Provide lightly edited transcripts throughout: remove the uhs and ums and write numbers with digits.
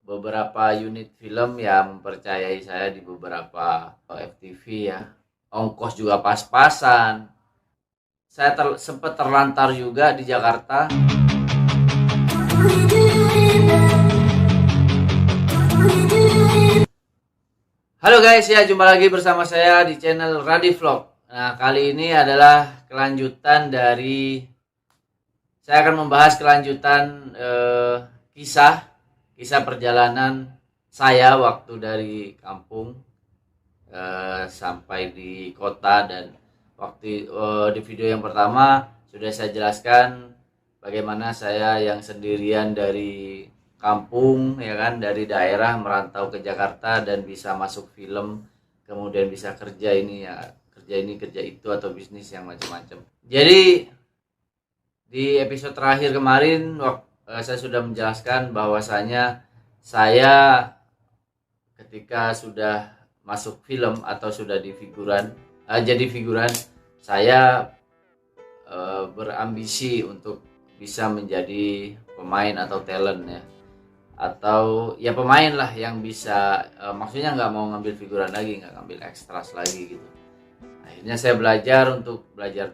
beberapa unit film yang mempercayai saya di beberapa FTV ya. Ongkos juga pas-pasan. Saya sempat terlantar juga di Jakarta. Halo guys, ya jumpa lagi bersama saya di channel Radi Vlog. Nah, kali ini adalah kelanjutan dari saya akan membahas kelanjutan kisah perjalanan saya waktu dari kampung sampai di kota. Dan waktu di video yang pertama sudah saya jelaskan bagaimana saya yang sendirian dari kampung ya kan, dari daerah merantau ke Jakarta dan bisa masuk film, kemudian bisa kerja ini kerja itu atau bisnis yang macam-macam. Jadi di episode terakhir kemarin saya sudah menjelaskan bahwasanya saya ketika sudah masuk film atau sudah jadi figuran, saya berambisi untuk bisa menjadi pemain atau talent ya, atau ya pemain lah yang bisa maksudnya nggak mau ngambil figuran lagi, nggak ngambil ekstras lagi gitu. Akhirnya saya belajar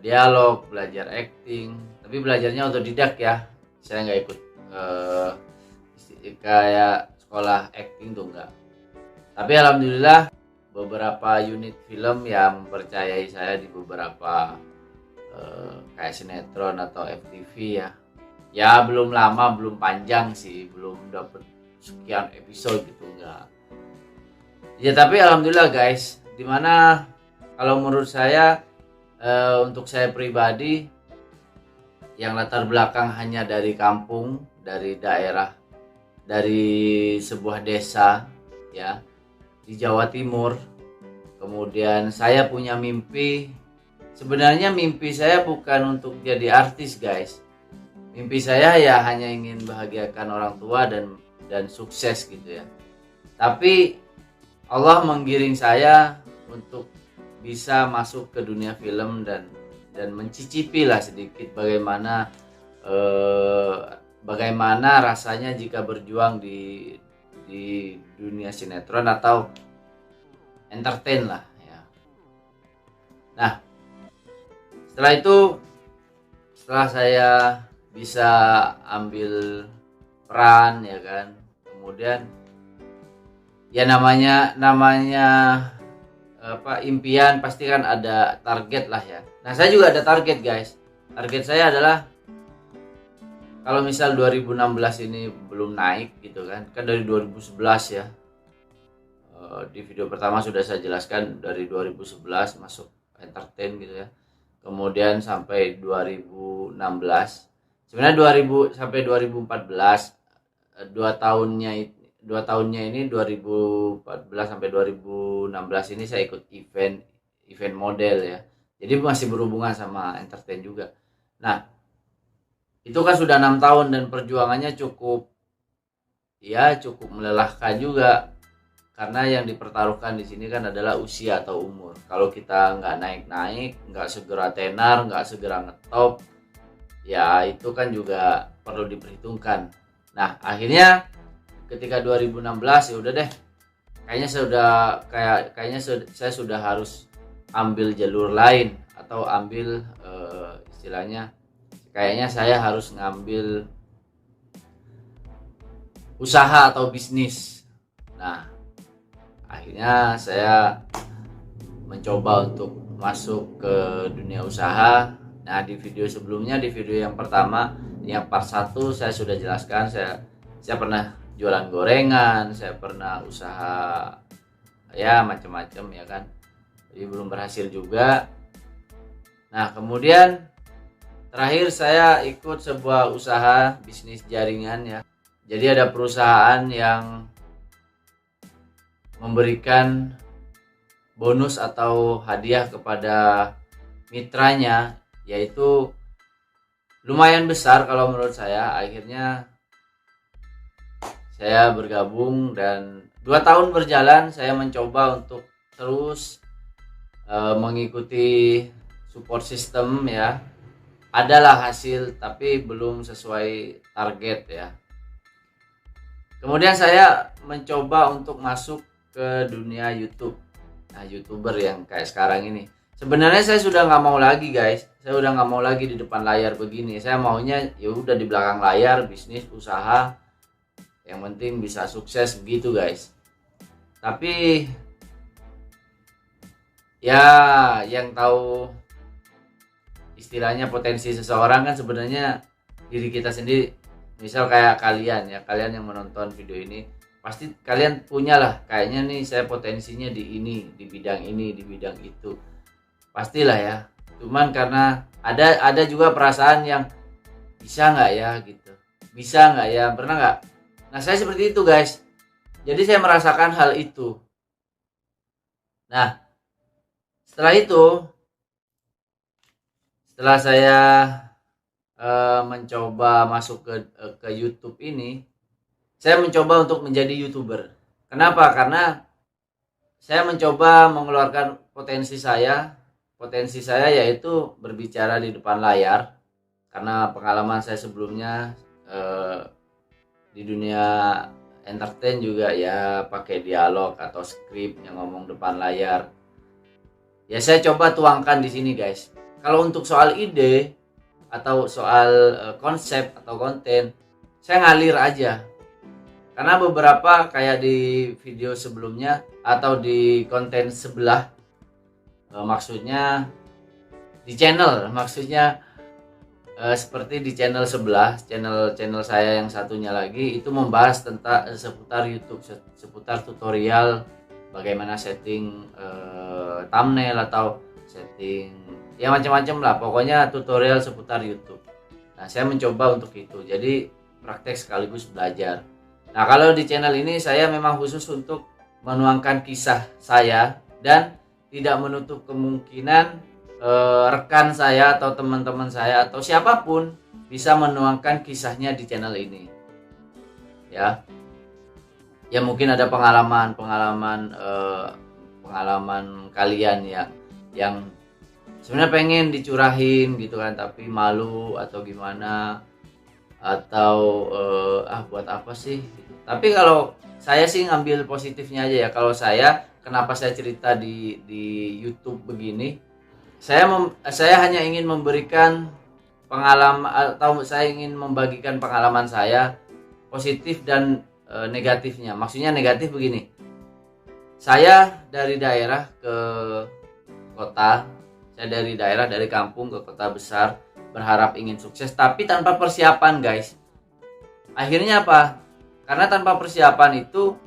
dialog, belajar acting, tapi belajarnya otodidak ya. Saya nggak ikut kayak sekolah acting tuh nggak. Tapi alhamdulillah beberapa unit film yang mempercayai saya di beberapa kayak sinetron atau FTV ya. Ya belum lama, belum panjang sih, belum dapet sekian episode gitu enggak. Ya tapi alhamdulillah guys, dimana kalau menurut saya untuk saya pribadi yang latar belakang hanya dari kampung, dari daerah, dari sebuah desa ya di Jawa Timur. Kemudian saya punya mimpi. Sebenarnya mimpi saya bukan untuk jadi artis guys. Mimpi saya ya hanya ingin bahagiakan orang tua dan sukses gitu ya. Tapi Allah menggiring saya untuk bisa masuk ke dunia film dan mencicipi lah sedikit bagaimana rasanya jika berjuang di dunia sinetron atau entertain lah ya. Nah, setelah saya bisa ambil peran ya kan, kemudian ya namanya impian pasti kan ada target lah ya. Nah saya juga ada target guys. Target saya adalah kalau misal 2016 ini belum naik gitu kan dari 2011 ya. Di video pertama sudah saya jelaskan dari 2011 masuk entertain gitu ya. Kemudian sampai 2016. Sebenarnya 2000 sampai 2014, 2 tahunnya ini 2014 sampai 2016 ini saya ikut event model ya. Jadi masih berhubungan sama entertain juga. Nah, itu kan sudah 6 tahun dan perjuangannya cukup melelahkan juga. Karena yang dipertaruhkan di sini kan adalah usia atau umur. Kalau kita nggak naik-naik, nggak segera tenar, nggak segera ngetop, ya itu kan juga perlu diperhitungkan. Nah akhirnya ketika 2016 ya udah deh, kayaknya saya sudah harus ambil jalur lain atau ambil istilahnya kayaknya saya harus ngambil usaha atau bisnis. Nah akhirnya saya mencoba untuk masuk ke dunia usaha. Nah di video sebelumnya, di video yang pertama yang part 1 saya sudah jelaskan saya pernah jualan gorengan, saya pernah usaha ya macam-macam ya kan. Jadi belum berhasil juga. Nah kemudian terakhir saya ikut sebuah usaha bisnis jaringan ya. Jadi ada perusahaan yang memberikan bonus atau hadiah kepada mitranya, yaitu lumayan besar kalau menurut saya. Akhirnya saya bergabung dan 2 tahun berjalan saya mencoba untuk terus mengikuti support system ya. Adalah hasil tapi belum sesuai target ya. Kemudian saya mencoba untuk masuk ke dunia YouTube. Nah, YouTuber yang kayak sekarang ini. Sebenarnya saya sudah nggak mau lagi guys. Saya udah nggak mau lagi di depan layar begini. Saya maunya ya udah di belakang layar, bisnis, usaha. Yang penting bisa sukses begitu guys. Tapi ya yang tahu istilahnya potensi seseorang kan sebenarnya diri kita sendiri. Misal kayak kalian ya, kalian yang menonton video ini pasti kalian punya lah, kayaknya nih saya potensinya di ini, di bidang ini, di bidang itu. Pastilah ya. Cuman karena ada juga perasaan yang bisa nggak ya gitu. Bisa nggak ya? Pernah nggak? Nah, saya seperti itu guys. Jadi saya merasakan hal itu. Nah, setelah itu, setelah saya mencoba masuk ke YouTube ini, saya mencoba untuk menjadi YouTuber. Kenapa? Karena saya mencoba mengeluarkan potensi saya. Potensi saya yaitu berbicara di depan layar. Karena pengalaman saya sebelumnya di dunia entertain juga ya pakai dialog atau skrip yang ngomong depan layar. Ya saya coba tuangkan di sini guys. Kalau untuk soal ide atau soal konsep atau konten, saya ngalir aja. Karena beberapa kayak di video sebelumnya atau di konten sebelah, maksudnya di channel, maksudnya seperti di channel sebelah, channel saya yang satunya lagi itu membahas tentang seputar YouTube, seputar tutorial bagaimana setting thumbnail atau setting ya macam-macam lah, pokoknya tutorial seputar YouTube. Nah, saya mencoba untuk itu. Jadi praktek sekaligus belajar. Nah, kalau di channel ini saya memang khusus untuk menuangkan kisah saya dan tidak menutup kemungkinan rekan saya atau teman-teman saya atau siapapun bisa menuangkan kisahnya di channel ini. Ya. Ya mungkin ada pengalaman kalian yang sebenarnya pengen dicurahin gitu kan, tapi malu atau gimana, atau buat apa sih gitu. Tapi kalau saya sih ngambil positifnya aja ya. Kalau saya, kenapa saya cerita di YouTube begini, saya hanya ingin memberikan pengalaman atau saya ingin membagikan pengalaman saya positif dan negatifnya. Maksudnya negatif begini, saya dari daerah ke kota, saya dari daerah, dari kampung ke kota besar, berharap ingin sukses tapi tanpa persiapan guys. Akhirnya apa? Karena tanpa persiapan itu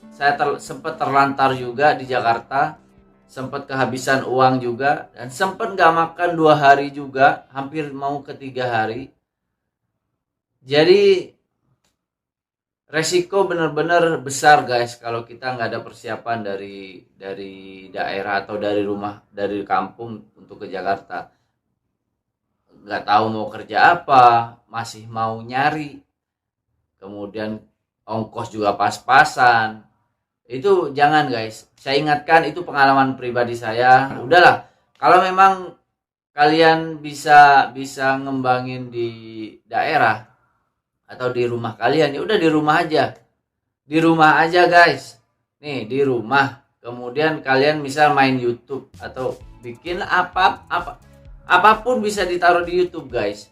saya sempat terlantar juga di Jakarta, sempat kehabisan uang juga, dan sempat gak makan 2 hari juga, hampir mau ke 3 hari. Jadi resiko benar-benar besar guys kalau kita nggak ada persiapan dari daerah atau dari rumah, dari kampung untuk ke Jakarta. Nggak tahu mau kerja apa, masih mau nyari, kemudian ongkos juga pas-pasan. Itu jangan guys. Saya ingatkan, itu pengalaman pribadi saya. Udahlah, kalau memang kalian bisa ngembangin di daerah atau di rumah kalian, ya udah di rumah aja. Di rumah aja guys. Nih, di rumah. Kemudian kalian misal main YouTube atau bikin apapun bisa ditaruh di YouTube guys.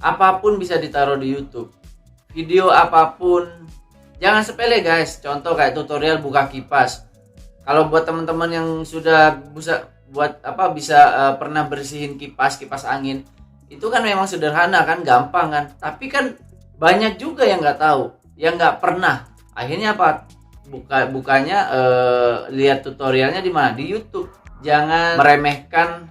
Apapun bisa ditaruh di YouTube. Video apapun. Jangan sepele guys. Contoh kayak tutorial buka kipas. Kalau buat teman-teman yang sudah bisa pernah bersihin kipas angin, itu kan memang sederhana kan, gampang kan. Tapi kan banyak juga yang nggak tahu, yang nggak pernah. Akhirnya apa? Bukanya lihat tutorialnya di mana? Di YouTube. Jangan meremehkan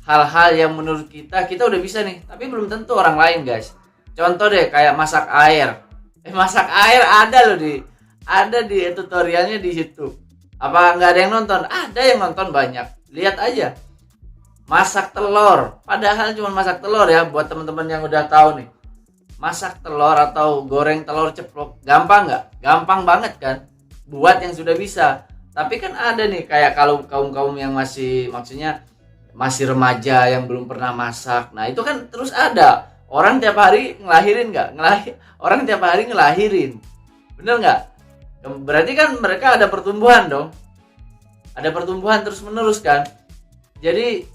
hal-hal yang menurut kita udah bisa nih, tapi belum tentu orang lain guys. Contoh deh kayak masak air. Masak air ada di tutorialnya di YouTube. Apa nggak ada yang nonton? Ada yang nonton banyak. Lihat aja. Masak telur, padahal cuma masak telur ya, buat teman-teman yang udah tahu nih. Masak telur atau goreng telur ceplok, gampang nggak? Gampang banget kan? Buat yang sudah bisa. Tapi kan ada nih kayak kalau kaum yang masih remaja yang belum pernah masak. Nah itu kan terus ada. Orang tiap hari ngelahirin nggak? Orang tiap hari ngelahirin. Bener nggak? Berarti kan mereka ada pertumbuhan dong. Ada pertumbuhan terus menerus kan. Jadi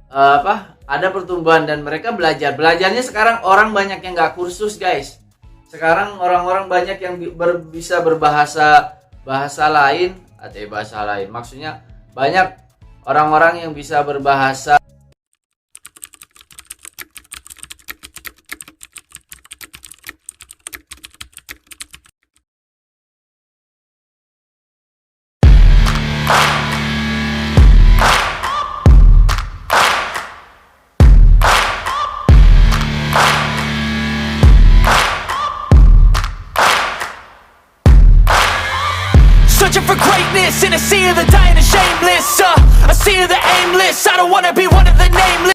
ada pertumbuhan dan mereka belajarnya sekarang orang banyak yang nggak kursus guys. Sekarang orang-orang banyak yang bisa berbahasa lain atau bahasa lain, maksudnya banyak orang-orang yang bisa berbahasa. Searching for greatness in a sea of the dying and shameless, a sea of the aimless. I don't wanna be one of the nameless.